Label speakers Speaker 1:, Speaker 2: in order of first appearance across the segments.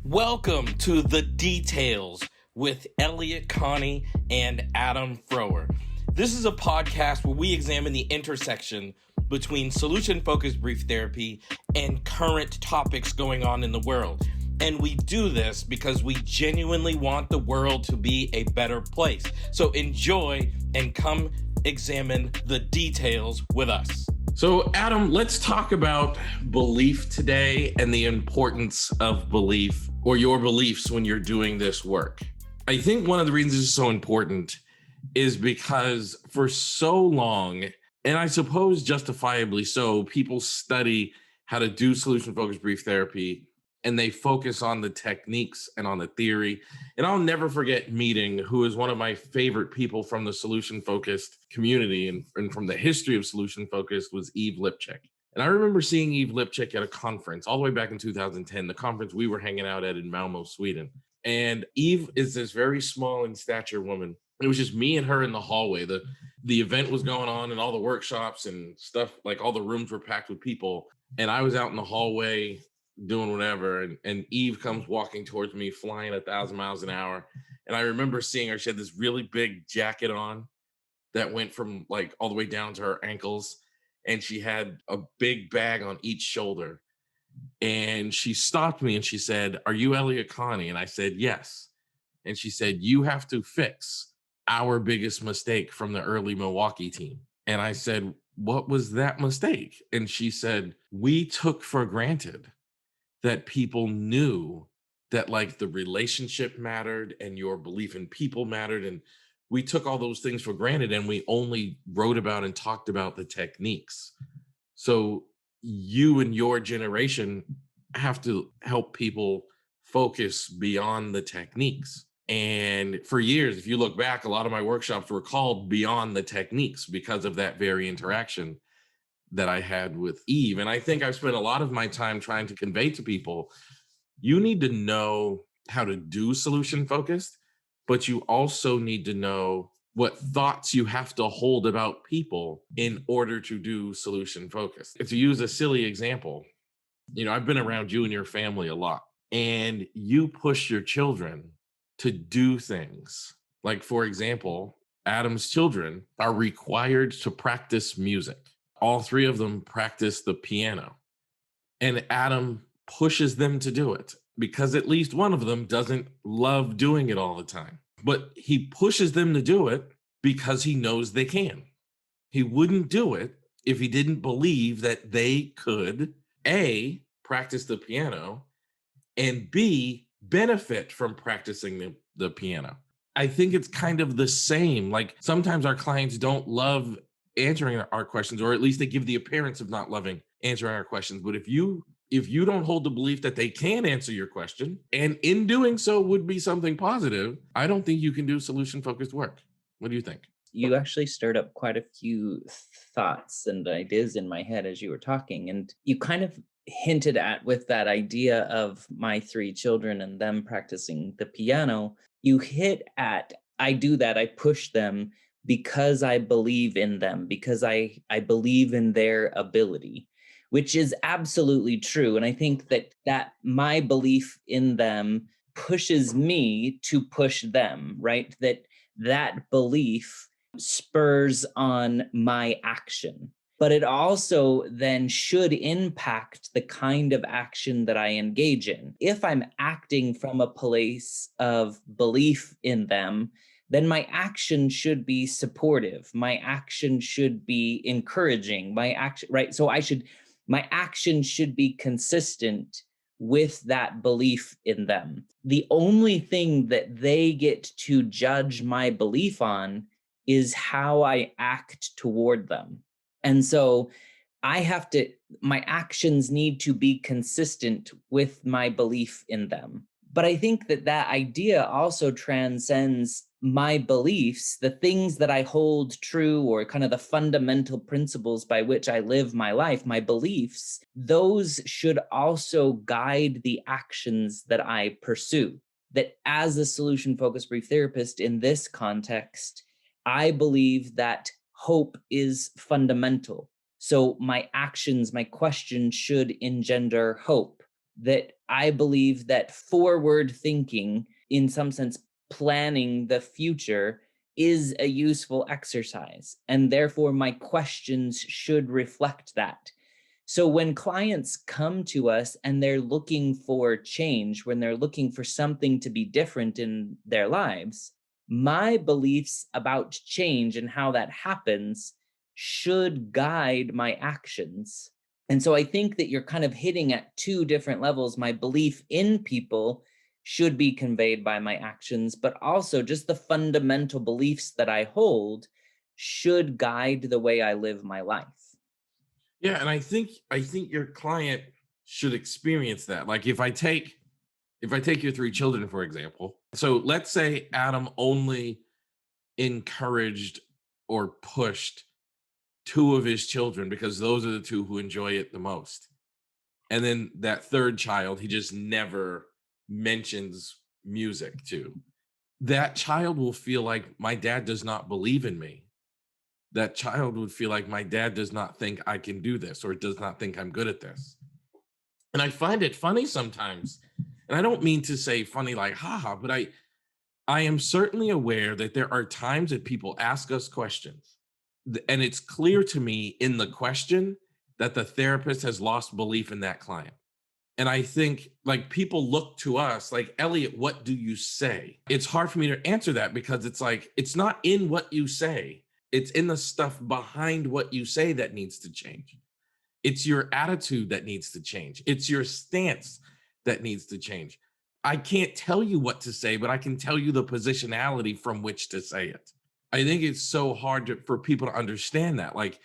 Speaker 1: Welcome to The Details with Elliott, Connie, and Adam Frower. This is a podcast where we examine the intersection between solution-focused brief therapy and current topics going on in the world. And we do this because we genuinely want the world to be a better place. So enjoy and come examine the details with us. So, Adam, let's talk about belief today and the importance of belief or your beliefs when you're doing this work. I think one of the reasons it's so important is because for so long, and I suppose justifiably so, people study how to do solution-focused brief therapy and they focus on the techniques and on the theory. And I'll never forget meeting who is one of my favorite people from the solution-focused community and from the history of solution-focused was Eve Lipchik. And I remember seeing Eve Lipchik at a conference all the way back in 2010, the conference we were hanging out at in Malmo, Sweden. And Eve is this very small in stature woman. It was just me and her in the hallway. The event was going on and all the workshops and stuff, like all the rooms were packed with people. And I was out in the hallway doing whatever, and Eve comes walking towards me flying 1,000 miles an hour. And I remember seeing her. She had this really big jacket on that went from like all the way down to her ankles, and she had a big bag on each shoulder. And she stopped me and she said, "Are you Elliott Connie?" And I said, "Yes." And she said, "You have to fix our biggest mistake from the early Milwaukee team." And I said, "What was that mistake?" And she said, "We took for granted that people knew that like the relationship mattered and your belief in people mattered. And we took all those things for granted and we only wrote about and talked about the techniques. So you and your generation have to help people focus beyond the techniques." And for years, if you look back, a lot of my workshops were called Beyond the Techniques because of that very interaction that I had with Eve. And I think I've spent a lot of my time trying to convey to people, you need to know how to do solution focused, but you also need to know what thoughts you have to hold about people in order to do solution focused. To use a silly example, I've been around you and your family a lot, and you push your children to do things. Like, for example, Adam's children are required to practice music. All three of them practice the piano, and Adam pushes them to do it because at least one of them doesn't love doing it all the time. But he pushes them to do it because he knows they can. He wouldn't do it if he didn't believe that they could, A, practice the piano, and B, benefit from practicing the piano. I think it's kind of the same. Like sometimes our clients don't love answering our questions, or at least they give the appearance of not loving answering our questions. But if you don't hold the belief that they can answer your question, and in doing so would be something positive, I don't think you can do solution-focused work. What do you think?
Speaker 2: You actually stirred up quite a few thoughts and ideas in my head as you were talking. And you kind of hinted at with that idea of my three children and them practicing the piano. You hit at, I do that, I push them because I believe in them, because I believe in their ability, which is absolutely true. And I think that my belief in them pushes me to push them, right? That belief spurs on my action, but it also then should impact the kind of action that I engage in. If I'm acting from a place of belief in them, then my action should be supportive. My action should be encouraging. My action should be consistent with that belief in them. The only thing that they get to judge my belief on is how I act toward them. And so my actions need to be consistent with my belief in them. But I think that idea also transcends my beliefs, the things that I hold true, or kind of the fundamental principles by which I live my life, my beliefs. Those should also guide the actions that I pursue. That as a solution-focused brief therapist in this context, I believe that hope is fundamental. So my actions, my questions should engender hope. that I believe that forward thinking, in some sense, planning the future, is a useful exercise. And therefore, my questions should reflect that. So when clients come to us and they're looking for change, when they're looking for something to be different in their lives, my beliefs about change and how that happens should guide my actions. And so I think that you're kind of hitting at two different levels. My belief in people should be conveyed by my actions, but also just the fundamental beliefs that I hold should guide the way I live my life.
Speaker 1: Yeah, and I think your client should experience that. Like if I take your three children, for example. So let's say Adam only encouraged or pushed two of his children because those are the two who enjoy it the most. And then that third child, he just never mentions music to. That child will feel like my dad does not believe in me. That child would feel like my dad does not think I can do this or does not think I'm good at this. And I find it funny sometimes. And I don't mean to say funny like haha, but I am certainly aware that there are times that people ask us questions. And it's clear to me in the question that the therapist has lost belief in that client. And I think like people look to us like, Elliott, what do you say? It's hard for me to answer that because it's like, it's not in what you say. It's in the stuff behind what you say that needs to change. It's your attitude that needs to change. It's your stance that needs to change. I can't tell you what to say, but I can tell you the positionality from which to say it. I think it's so hard for people to understand that. Like,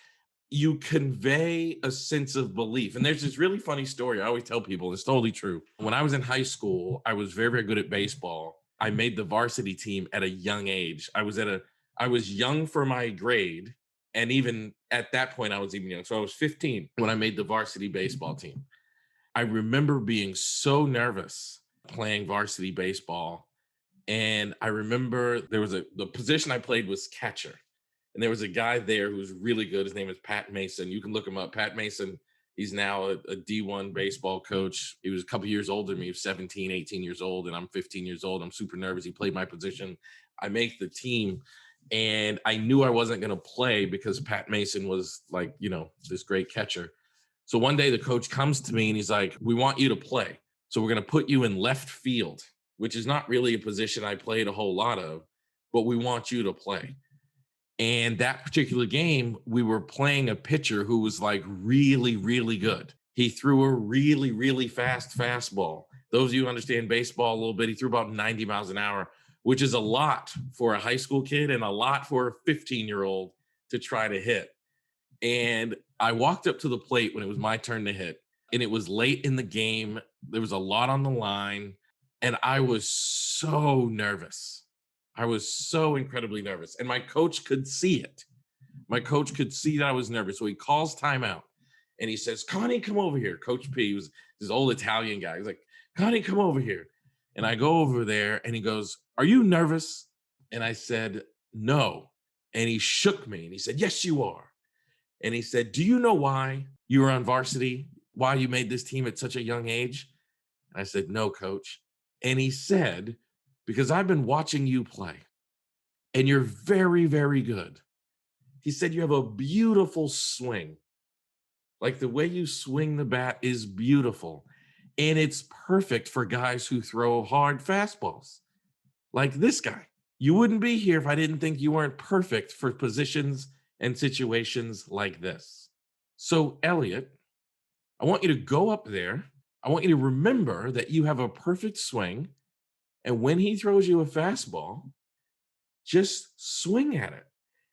Speaker 1: you convey a sense of belief. And there's this really funny story I always tell people, it's totally true. When I was in high school, I was very, very good at baseball. I made the varsity team at a young age. I was young for my grade. And even at that point, I was even young. So I was 15 when I made the varsity baseball team. I remember being so nervous playing varsity baseball. And I remember the position I played was catcher. And there was a guy there who was really good. His name is Pat Mason. You can look him up. Pat Mason, he's now a D1 baseball coach. He was a couple years older than me. He was 17, 18 years old, and I'm 15 years old. I'm super nervous. He played my position. I make the team, and I knew I wasn't going to play because Pat Mason was like, this great catcher. So one day the coach comes to me and he's like, we want you to play. So we're going to put you in left field, which is not really a position I played a whole lot of, but we want you to play. And that particular game, we were playing a pitcher who was like really, really good. He threw a really, really fast fastball. Those of you who understand baseball a little bit, he threw about 90 miles an hour, which is a lot for a high school kid and a lot for a 15-year-old to try to hit. And I walked up to the plate when it was my turn to hit. And it was late in the game. There was a lot on the line. And I was so nervous. I was so incredibly nervous. And my coach could see it. My coach could see that I was nervous. So he calls timeout and he says, Connie, come over here. Coach P was this old Italian guy. He's like, Connie, come over here. And I go over there and he goes, are you nervous? And I said, no. And he shook me and he said, yes, you are. And he said, do you know why you were on varsity? Why you made this team at such a young age? And I said, no, coach. And he said, because I've been watching you play and you're very, very good. He said, you have a beautiful swing. Like the way you swing the bat is beautiful. And it's perfect for guys who throw hard fastballs like this guy. You wouldn't be here if I didn't think you weren't perfect for positions and situations like this. So, Elliott, I want you to go up there. I want you to remember that you have a perfect swing. And when he throws you a fastball, just swing at it.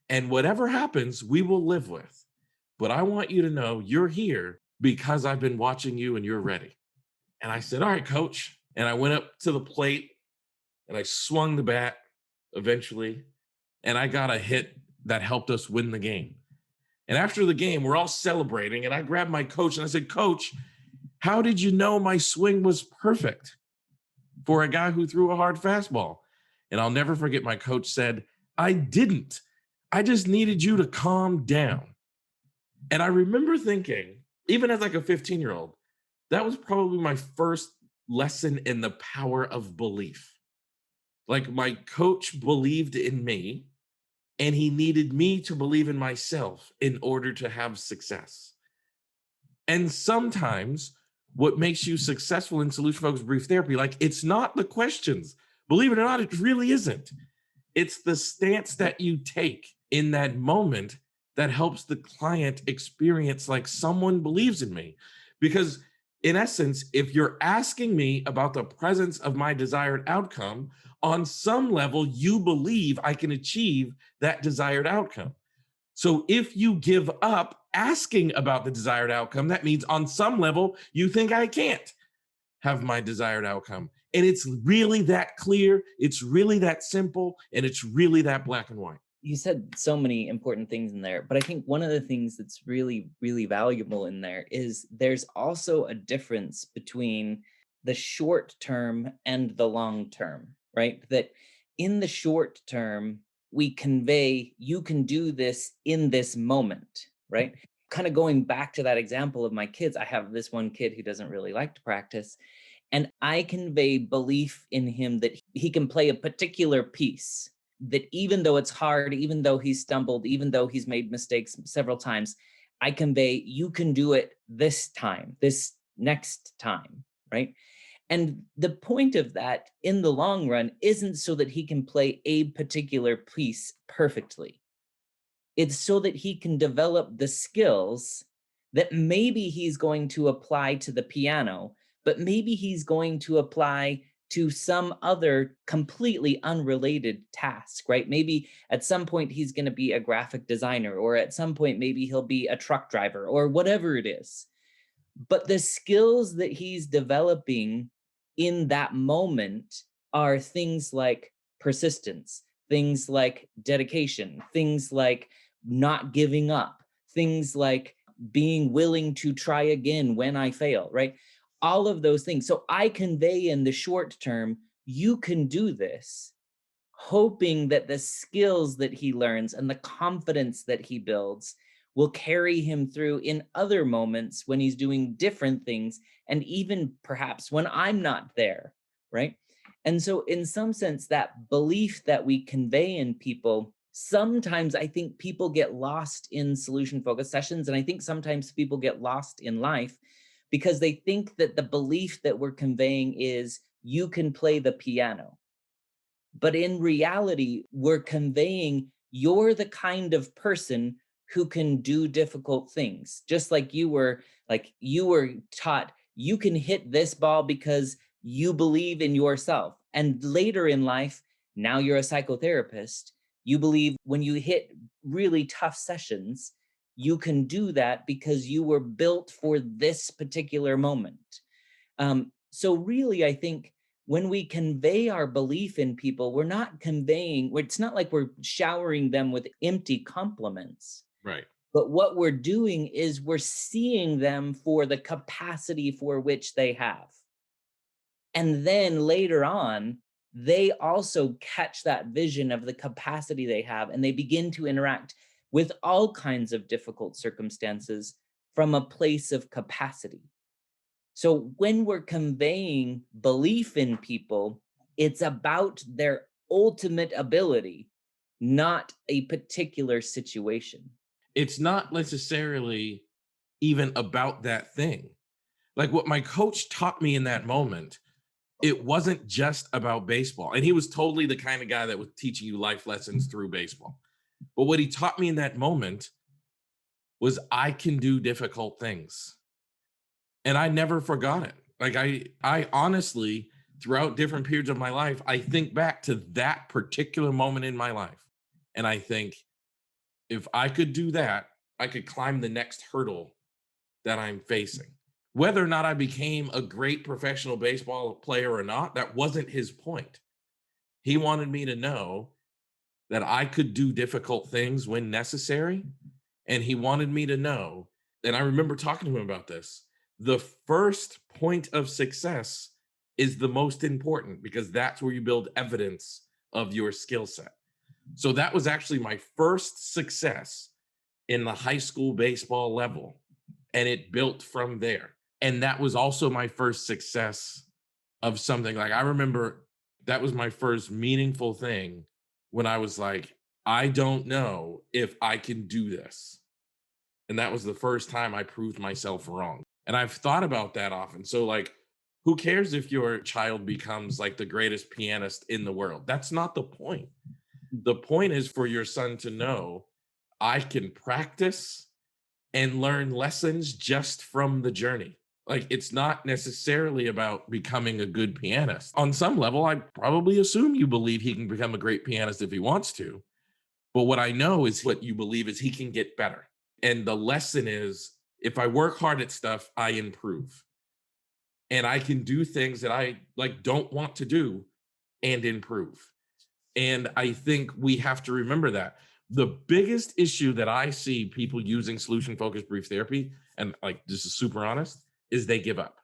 Speaker 1: And whatever happens, we will live with. But I want you to know you're here because I've been watching you and you're ready. And I said, all right, coach. And I went up to the plate and I swung the bat eventually. And I got a hit that helped us win the game. And after the game, we're all celebrating. And I grabbed my coach and I said, Coach, how did you know my swing was perfect for a guy who threw a hard fastball? And I'll never forget my coach said, I didn't. I just needed you to calm down. And I remember thinking, even as like a 15-year-old, that was probably my first lesson in the power of belief. Like my coach believed in me and he needed me to believe in myself in order to have success. And sometimes what makes you successful in solution focused brief therapy, like it's not the questions. Believe it or not, it really isn't. It's the stance that you take in that moment that helps the client experience like someone believes in me. Because in essence, if you're asking me about the presence of my desired outcome, on some level, you believe I can achieve that desired outcome. So if you give up asking about the desired outcome, that means on some level, you think I can't have my desired outcome. And it's really that clear, it's really that simple, and it's really that black and white.
Speaker 2: You said so many important things in there, but I think one of the things that's really, really valuable in there is there's also a difference between the short term and the long term, right? That in the short term, we convey, you can do this in this moment, right? Kind of going back to that example of my kids, I have this one kid who doesn't really like to practice, and I convey belief in him that he can play a particular piece, that even though it's hard, even though he's stumbled, even though he's made mistakes several times, I convey, you can do it this time, this next time, right? And the point of that in the long run isn't so that he can play a particular piece perfectly. It's so that he can develop the skills that maybe he's going to apply to the piano, but maybe he's going to apply to some other completely unrelated task, right? Maybe at some point he's going to be a graphic designer, or at some point maybe he'll be a truck driver, or whatever it is. But the skills that he's developing in that moment are things like persistence, things like dedication, things like not giving up, things like being willing to try again when I fail, right? All of those things. So I convey in the short term, you can do this, hoping that the skills that he learns and the confidence that he builds will carry him through in other moments when he's doing different things, and even perhaps when I'm not there, right? And so, in some sense, that belief that we convey in people, sometimes I think people get lost in solution focused sessions. And I think sometimes people get lost in life because they think that the belief that we're conveying is you can play the piano. But in reality, we're conveying you're the kind of person who can do difficult things. Just like you were taught you can hit this ball because you believe in yourself. And later in life, now you're a psychotherapist, you believe when you hit really tough sessions, you can do that because you were built for this particular moment. So really, I think when we convey our belief in people, we're not conveying, it's not like we're showering them with empty compliments.
Speaker 1: Right.
Speaker 2: But what we're doing is we're seeing them for the capacity for which they have. And then later on, they also catch that vision of the capacity they have, and they begin to interact with all kinds of difficult circumstances from a place of capacity. So when we're conveying belief in people, it's about their ultimate ability, not a particular situation.
Speaker 1: It's not necessarily even about that thing. Like what my coach taught me in that moment, it wasn't just about baseball. And he was totally the kind of guy that was teaching you life lessons through baseball. But what he taught me in that moment was I can do difficult things. And I never forgot it. Like I honestly, throughout different periods of my life, I think back to that particular moment in my life. And I think if I could do that, I could climb the next hurdle that I'm facing. Whether or not I became a great professional baseball player or not, that wasn't his point. He wanted me to know that I could do difficult things when necessary. And he wanted me to know, and I remember talking to him about this, the first point of success is the most important because that's where you build evidence of your skill set. So that was actually my first success in the high school baseball level. And it built from there.
Speaker 3: And that was also my first success of something. Like, I remember that was my first meaningful thing when I was like, I don't know if I can do this. And that was the first time I proved myself wrong. And I've thought about that often. So, like, who cares if your child becomes like the greatest pianist in the world? That's not the point. The point is for your son to know I can practice and learn lessons just from the journey. Like, it's not necessarily about becoming a good pianist. On some level, I probably assume you believe he can become a great pianist if he wants to. But what I know is what you believe is he can get better. And the lesson is if I work hard at stuff, I improve. And I can do things that I like don't want to do and improve. And I think we have to remember that. The biggest issue that I see people using solution focused brief therapy, and like this is super honest, is they give up.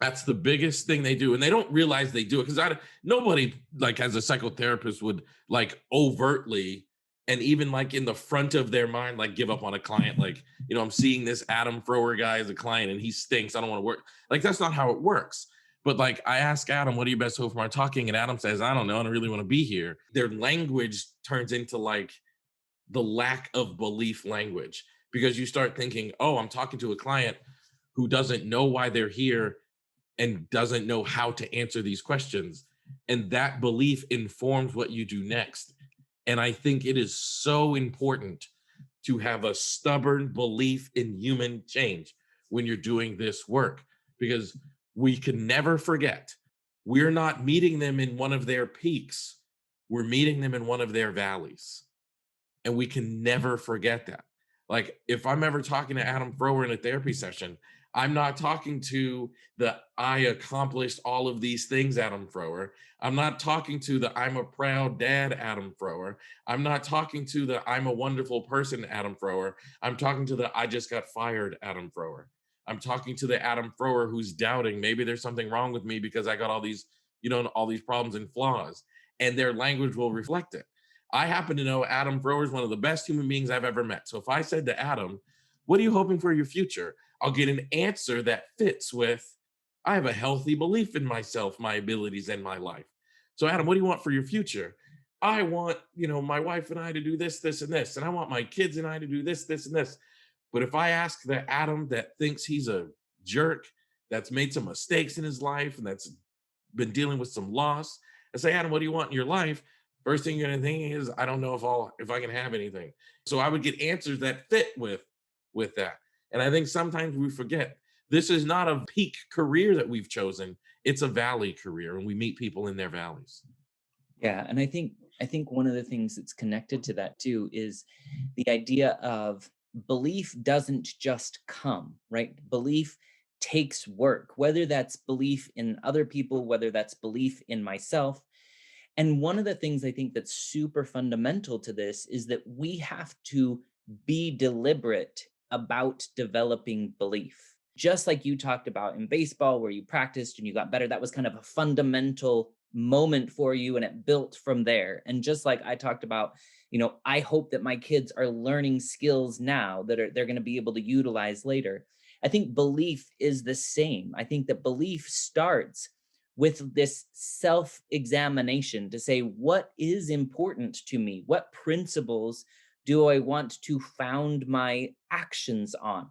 Speaker 3: That's the biggest thing they do, and they don't realize they do it because nobody like as a psychotherapist would like overtly and even like in the front of their mind like give up on a client. Like, I'm seeing this Adam Frower guy as a client and he stinks. I don't want to work. Like, that's not how it works. But like, I ask Adam, what do you best hope from our talking? And Adam says, I don't know. I don't really want to be here. Their language turns into like the lack of belief language because you start thinking, oh, I'm talking to a client who doesn't know why they're here and doesn't know how to answer these questions. And that belief informs what you do next. And I think it is so important to have a stubborn belief in human change when you're doing this work, because we can never forget we're not meeting them in one of their peaks. We're meeting them in one of their valleys. And we can never forget that. Like, if I'm ever talking to Adam Frower in a therapy session, I'm not talking to the I accomplished all of these things Adam Frower. I'm not talking to the I'm a proud dad Adam Frower. I'm not talking to the I'm a wonderful person Adam Frower. I'm talking to the I just got fired Adam Frower. I'm talking to the Adam Frower who's doubting maybe there's something wrong with me because I got all these, all these problems and flaws, and their language will reflect it. I happen to know Adam Frower is one of the best human beings I've ever met. So if I said to Adam, what are you hoping for your future? I'll get an answer that fits with, I have a healthy belief in myself, my abilities, and my life. So Adam, what do you want for your future? I want, my wife and I to do this, this, and this. And I want my kids and I to do this, this, and this. But if I ask the Adam that thinks he's a jerk, that's made some mistakes in his life, and that's been dealing with some loss, I say, Adam, what do you want in your life? First thing you're gonna think is, I don't know if I can have anything. So I would get answers that fit with that. And I think sometimes we forget this is not a peak career that we've chosen. It's a valley career, and we meet people in their valleys.
Speaker 2: Yeah, and I think one of the things that's connected to that too is the idea of belief doesn't just come, right? Belief takes work, whether that's belief in other people, whether that's belief in myself. And one of the things I think that's super fundamental to this is that we have to be deliberate about developing belief. Just like you talked about in baseball, where you practiced and you got better, that was kind of a fundamental moment for you and it built from there. And just like I talked about, I hope that my kids are learning skills now that they're going to be able to utilize later. I think belief is the same. I think that belief starts with this self-examination to say, what is important to me? What principles do I want to found my actions on?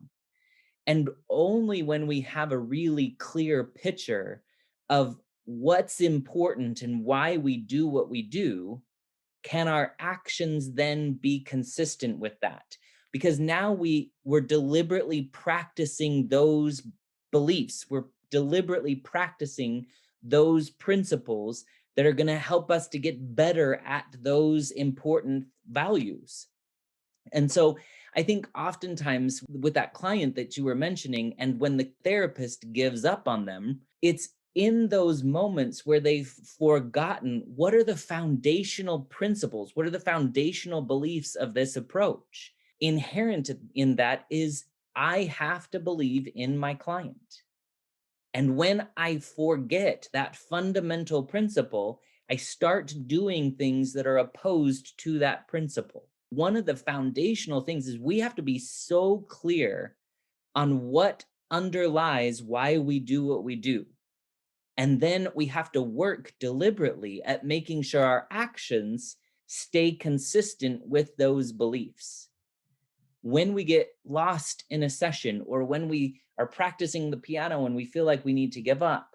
Speaker 2: And only when we have a really clear picture of what's important and why we do what we do, can our actions then be consistent with that? Because now we're deliberately practicing those beliefs. We're deliberately practicing those principles that are going to help us to get better at those important values. And so I think oftentimes with that client that you were mentioning, and when the therapist gives up on them, it's in those moments where they've forgotten what are the foundational principles, what are the foundational beliefs of this approach. Inherent in that is I have to believe in my client. And when I forget that fundamental principle, I start doing things that are opposed to that principle. One of the foundational things is we have to be so clear on what underlies why we do what we do. And then we have to work deliberately at making sure our actions stay consistent with those beliefs. When we get lost in a session, or when we are practicing the piano and we feel like we need to give up,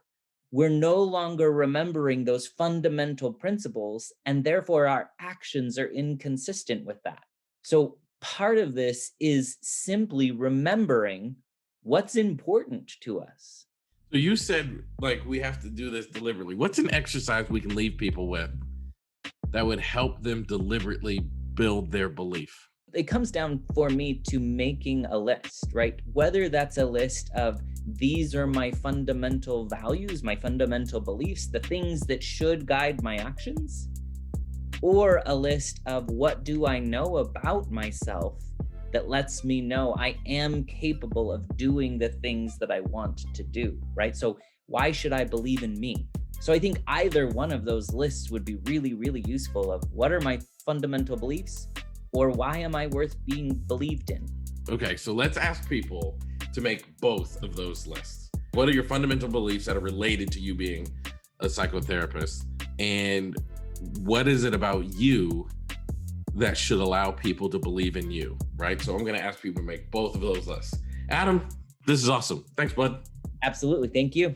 Speaker 2: we're no longer remembering those fundamental principles, and therefore our actions are inconsistent with that. So part of this is simply remembering what's important to us.
Speaker 3: So you said like we have to do this deliberately. What's an exercise we can leave people with that would help them deliberately build their belief?
Speaker 2: It comes down for me to making a list, right? Whether that's a list of these are my fundamental values, my fundamental beliefs, the things that should guide my actions, or a list of what do I know about myself that lets me know I am capable of doing the things that I want to do, right? So why should I believe in me? So I think either one of those lists would be really, really useful of what are my fundamental beliefs, or why am I worth being believed in?
Speaker 3: Okay, so let's ask people to make both of those lists. What are your fundamental beliefs that are related to you being a psychotherapist? And what is it about you that should allow people to believe in you, right? So I'm gonna ask people to make both of those lists. Adam, this is awesome. Thanks, bud.
Speaker 2: Absolutely, thank you.